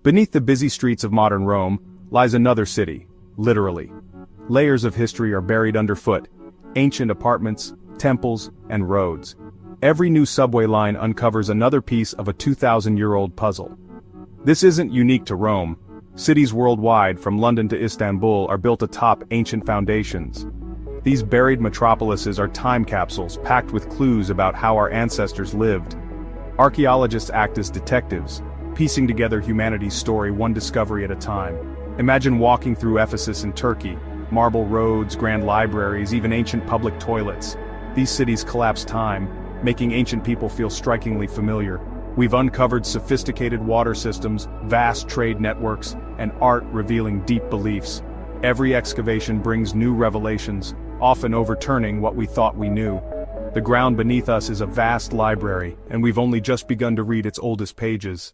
Beneath the busy streets of modern Rome lies another city, literally. Layers of history are buried underfoot, ancient apartments, temples, and roads. Every new subway line uncovers another piece of a 2,000-year-old puzzle. This isn't unique to Rome. Cities worldwide, from London to Istanbul, are built atop ancient foundations. These buried metropolises are time capsules packed with clues about how our ancestors lived. Archaeologists act as detectives, piecing together humanity's story one discovery at a time. Imagine walking through Ephesus in Turkey, marble roads, grand libraries, even ancient public toilets. These cities collapse time, making ancient people feel strikingly familiar. We've uncovered sophisticated water systems, vast trade networks, and art revealing deep beliefs. Every excavation brings new revelations, often overturning what we thought we knew. The ground beneath us is a vast library, and we've only just begun to read its oldest pages.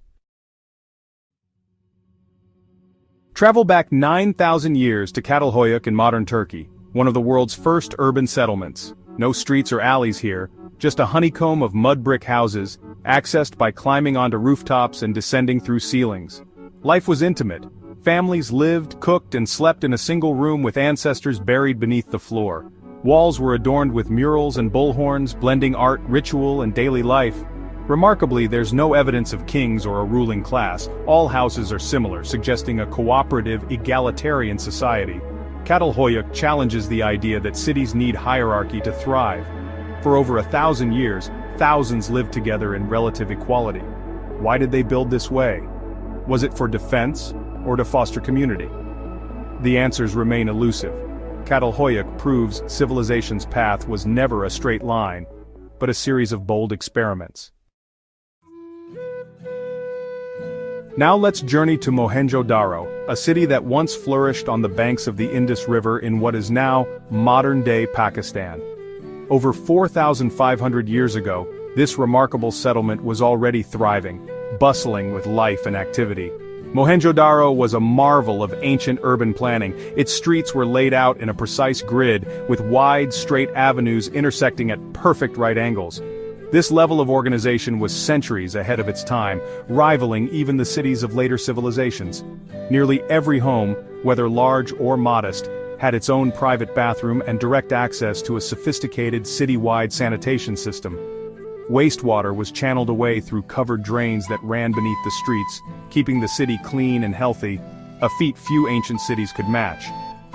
Travel back 9,000 years to Çatalhöyük in modern Turkey, one of the world's first urban settlements. No streets or alleys here, just a honeycomb of mud brick houses, accessed by climbing onto rooftops and descending through ceilings. Life was intimate. Families lived, cooked, and slept in a single room with ancestors buried beneath the floor. Walls were adorned with murals and bullhorns, blending art, ritual, and daily life. Remarkably, there's no evidence of kings or a ruling class. All houses are similar, suggesting a cooperative, egalitarian society. Çatalhöyük challenges the idea that cities need hierarchy to thrive. For over 1,000 years, thousands lived together in relative equality. Why did they build this way? Was it for defense, or to foster community? The answers remain elusive. Çatalhöyük proves civilization's path was never a straight line, but a series of bold experiments. Now let's journey to Mohenjo-Daro, a city that once flourished on the banks of the Indus River in what is now modern-day Pakistan. Over 4,500 years ago, this remarkable settlement was already thriving, bustling with life and activity. Mohenjo-Daro was a marvel of ancient urban planning. Its streets were laid out in a precise grid, with wide, straight avenues intersecting at perfect right angles. This level of organization was centuries ahead of its time, rivaling even the cities of later civilizations. Nearly every home, whether large or modest, had its own private bathroom and direct access to a sophisticated city-wide sanitation system. Wastewater was channeled away through covered drains that ran beneath the streets, keeping the city clean and healthy, a feat few ancient cities could match.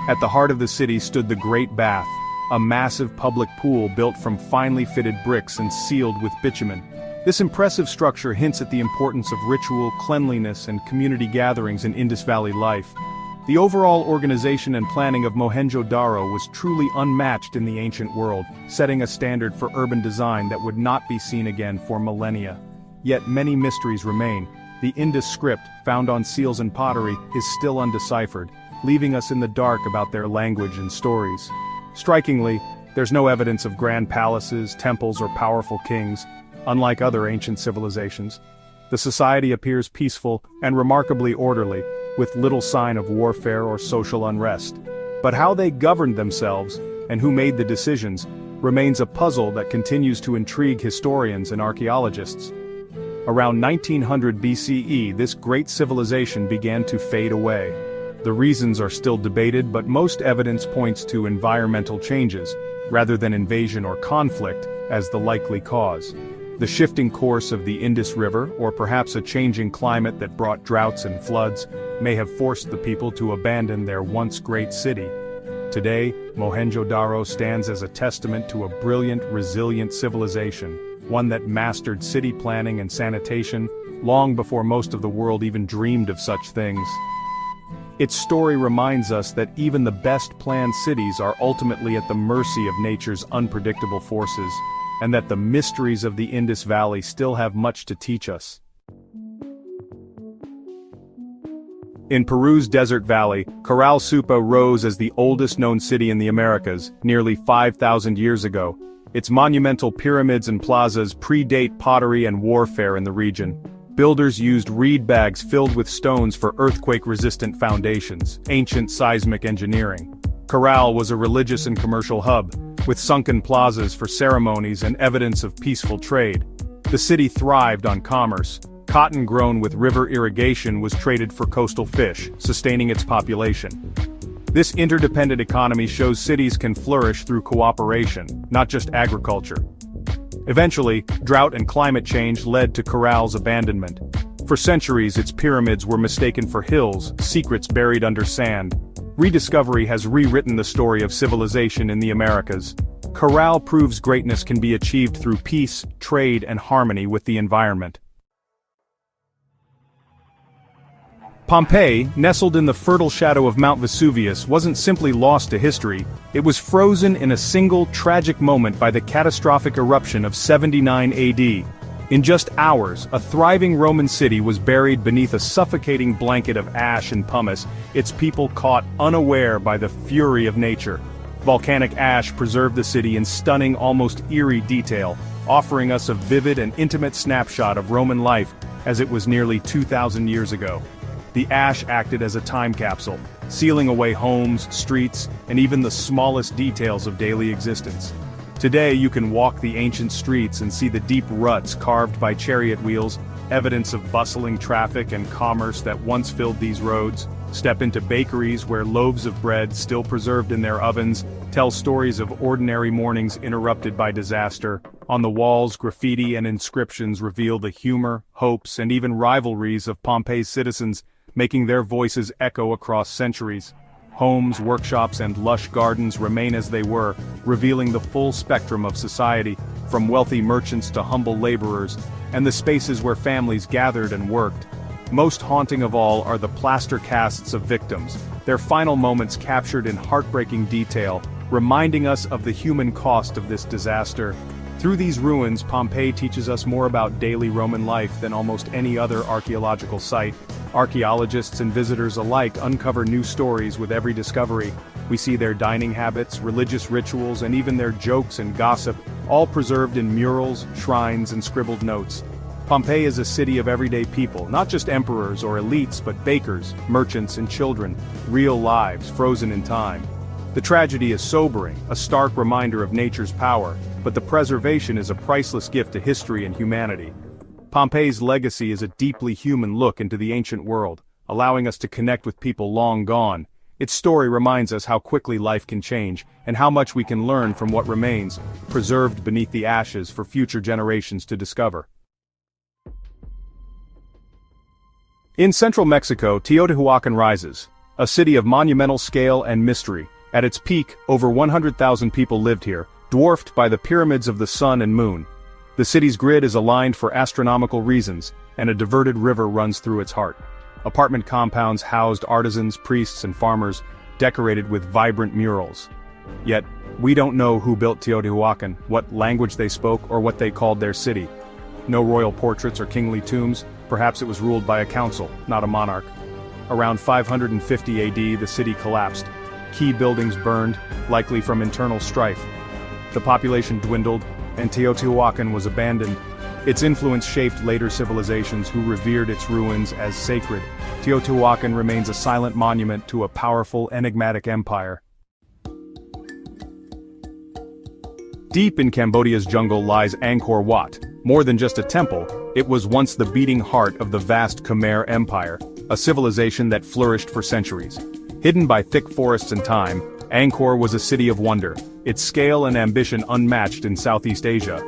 At the heart of the city stood the Great Bath, a massive public pool built from finely fitted bricks and sealed with bitumen. This impressive structure hints at the importance of ritual, cleanliness, and community gatherings in Indus Valley life. The overall organization and planning of Mohenjo-Daro was truly unmatched in the ancient world, setting a standard for urban design that would not be seen again for millennia. Yet many mysteries remain. The Indus script, found on seals and pottery, is still undeciphered, leaving us in the dark about their language and stories. Strikingly, there's no evidence of grand palaces, temples, or powerful kings. Unlike other ancient civilizations, the society appears peaceful and remarkably orderly, with little sign of warfare or social unrest. But how they governed themselves, and who made the decisions, remains a puzzle that continues to intrigue historians and archaeologists. Around 1900 BCE, this great civilization began to fade away. The reasons are still debated, but most evidence points to environmental changes, rather than invasion or conflict, as the likely cause. The shifting course of the Indus River, or perhaps a changing climate that brought droughts and floods, may have forced the people to abandon their once great city. Today, Mohenjo-Daro stands as a testament to a brilliant, resilient civilization, one that mastered city planning and sanitation long before most of the world even dreamed of such things. Its story reminds us that even the best-planned cities are ultimately at the mercy of nature's unpredictable forces, and that the mysteries of the Indus Valley still have much to teach us. In Peru's desert valley, Corral Supa rose as the oldest known city in the Americas, nearly 5,000 years ago. Its monumental pyramids and plazas predate pottery and warfare in the region. Builders used reed bags filled with stones for earthquake-resistant foundations, ancient seismic engineering. Corral was a religious and commercial hub, with sunken plazas for ceremonies and evidence of peaceful trade. The city thrived on commerce, Cotton grown with river irrigation was traded for coastal fish, sustaining its population. This interdependent economy shows cities can flourish through cooperation, not just agriculture. Eventually, drought and climate change led to Corral's abandonment. For centuries, its pyramids were mistaken for hills, secrets buried under sand. Rediscovery has rewritten the story of civilization in the Americas. Corral proves greatness can be achieved through peace, trade, and harmony with the environment. Pompeii, nestled in the fertile shadow of Mount Vesuvius, wasn't simply lost to history, it was frozen in a single tragic moment by the catastrophic eruption of 79 AD. In just hours, a thriving Roman city was buried beneath a suffocating blanket of ash and pumice, its people caught unaware by the fury of nature. Volcanic ash preserved the city in stunning, almost eerie detail, offering us a vivid and intimate snapshot of Roman life as it was nearly 2,000 years ago. The ash acted as a time capsule, sealing away homes, streets, and even the smallest details of daily existence. Today you can walk the ancient streets and see the deep ruts carved by chariot wheels, evidence of bustling traffic and commerce that once filled these roads. Step into bakeries where loaves of bread, still preserved in their ovens, tell stories of ordinary mornings interrupted by disaster. On the walls, graffiti and inscriptions reveal the humor, hopes, and even rivalries of Pompeii's citizens, making their voices echo across centuries. Homes, workshops, and lush gardens remain as they were, revealing the full spectrum of society, from wealthy merchants to humble laborers, and the spaces where families gathered and worked. Most haunting of all are the plaster casts of victims, their final moments captured in heartbreaking detail, reminding us of the human cost of this disaster. Through these ruins, Pompeii teaches us more about daily Roman life than almost any other archaeological site. Archaeologists and visitors alike uncover new stories with every discovery. We see their dining habits, religious rituals, and even their jokes and gossip, all preserved in murals, shrines, and scribbled notes. Pompeii is a city of everyday people, not just emperors or elites, but bakers, merchants, and children, real lives frozen in time. The tragedy is sobering, a stark reminder of nature's power, but the preservation is a priceless gift to history and humanity. Pompeii's legacy is a deeply human look into the ancient world, allowing us to connect with people long gone. Its story reminds us how quickly life can change, and how much we can learn from what remains, preserved beneath the ashes for future generations to discover. In central Mexico, Teotihuacan rises, a city of monumental scale and mystery. At its peak, over 100,000 people lived here, dwarfed by the pyramids of the sun and moon. The city's grid is aligned for astronomical reasons, and a diverted river runs through its heart. Apartment compounds housed artisans, priests, and farmers, decorated with vibrant murals. Yet, we don't know who built Teotihuacan, what language they spoke, or what they called their city. No royal portraits or kingly tombs, perhaps it was ruled by a council, not a monarch. Around 550 AD, the city collapsed. Key buildings burned, likely from internal strife. The population dwindled, and Teotihuacan was abandoned. Its influence shaped later civilizations who revered its ruins as sacred. Teotihuacan remains a silent monument to a powerful, enigmatic empire. Deep in Cambodia's jungle lies Angkor Wat. More than just a temple, it was once the beating heart of the vast Khmer Empire, a civilization that flourished for centuries. Hidden by thick forests and time, Angkor was a city of wonder, its scale and ambition unmatched in Southeast Asia.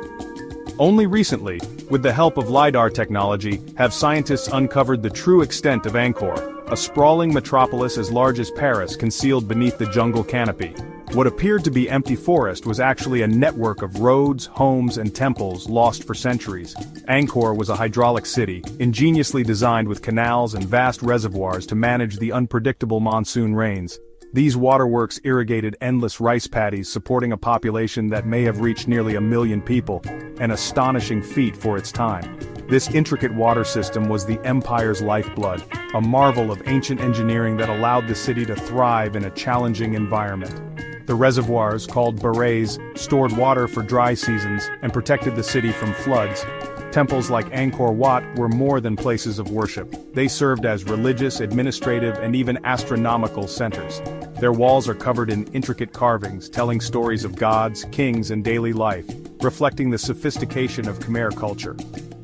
Only recently, with the help of LiDAR technology, have scientists uncovered the true extent of Angkor, a sprawling metropolis as large as Paris concealed beneath the jungle canopy. What appeared to be empty forest was actually a network of roads, homes, and temples lost for centuries. Angkor was a hydraulic city, ingeniously designed with canals and vast reservoirs to manage the unpredictable monsoon rains. These waterworks irrigated endless rice paddies, supporting a population that may have reached nearly 1 million people, an astonishing feat for its time. This intricate water system was the empire's lifeblood, a marvel of ancient engineering that allowed the city to thrive in a challenging environment. The reservoirs, called barrays, stored water for dry seasons and protected the city from floods. Temples like Angkor Wat were more than places of worship. They served as religious, administrative, and even astronomical centers. Their walls are covered in intricate carvings, telling stories of gods, kings, and daily life, reflecting the sophistication of Khmer culture.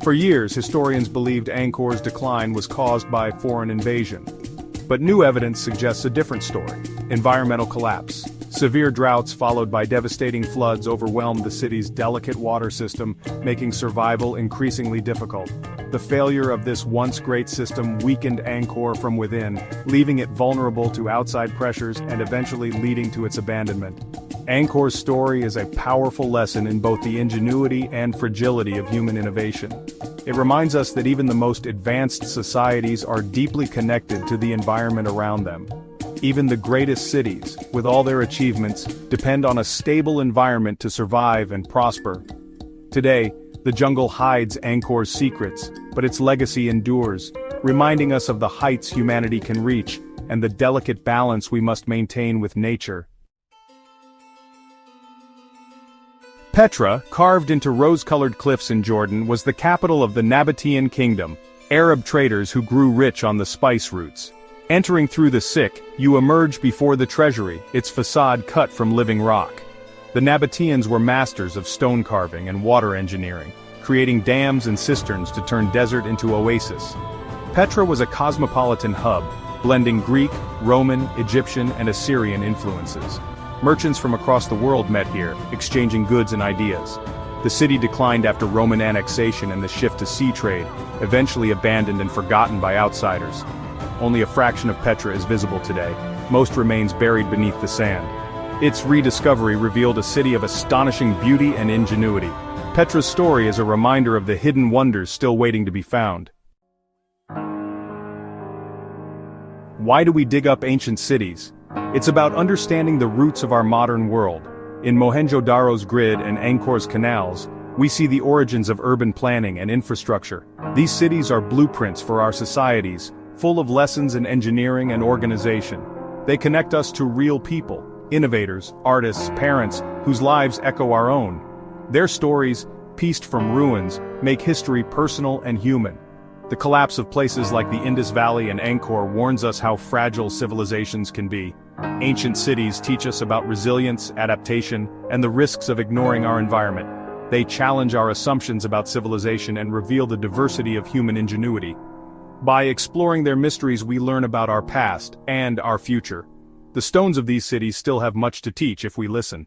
For years, historians believed Angkor's decline was caused by foreign invasion. But new evidence suggests a different story: environmental collapse. Severe droughts followed by devastating floods overwhelmed the city's delicate water system, making survival increasingly difficult. The failure of this once great system weakened Angkor from within, leaving it vulnerable to outside pressures and eventually leading to its abandonment. Angkor's story is a powerful lesson in both the ingenuity and fragility of human innovation. It reminds us that even the most advanced societies are deeply connected to the environment around them. Even the greatest cities, with all their achievements, depend on a stable environment to survive and prosper. Today, the jungle hides Angkor's secrets, but its legacy endures, reminding us of the heights humanity can reach and the delicate balance we must maintain with nature. Petra, carved into rose-colored cliffs in Jordan, was the capital of the Nabatean kingdom, Arab traders who grew rich on the spice routes. Entering through the Sikh, you emerge before the treasury, its facade cut from living rock. The Nabateans were masters of stone carving and water engineering, creating dams and cisterns to turn desert into oasis. Petra was a cosmopolitan hub, blending Greek, Roman, Egyptian, and Assyrian influences. Merchants from across the world met here, exchanging goods and ideas. The city declined after Roman annexation and the shift to sea trade, eventually abandoned and forgotten by outsiders. Only a fraction of Petra is visible today. Most remains buried beneath the sand. Its rediscovery revealed a city of astonishing beauty and ingenuity. Petra's story is a reminder of the hidden wonders still waiting to be found. Why do we dig up ancient cities? It's about understanding the roots of our modern world. In Mohenjo-Daro's grid and Angkor's canals, we see the origins of urban planning and infrastructure. These cities are blueprints for our societies, full of lessons in engineering and organization. They connect us to real people, innovators, artists, parents, whose lives echo our own. Their stories, pieced from ruins, make history personal and human. The collapse of places like the Indus Valley and Angkor warns us how fragile civilizations can be. Ancient cities teach us about resilience, adaptation, and the risks of ignoring our environment. They challenge our assumptions about civilization and reveal the diversity of human ingenuity. By exploring their mysteries, we learn about our past and our future. The stones of these cities still have much to teach if we listen.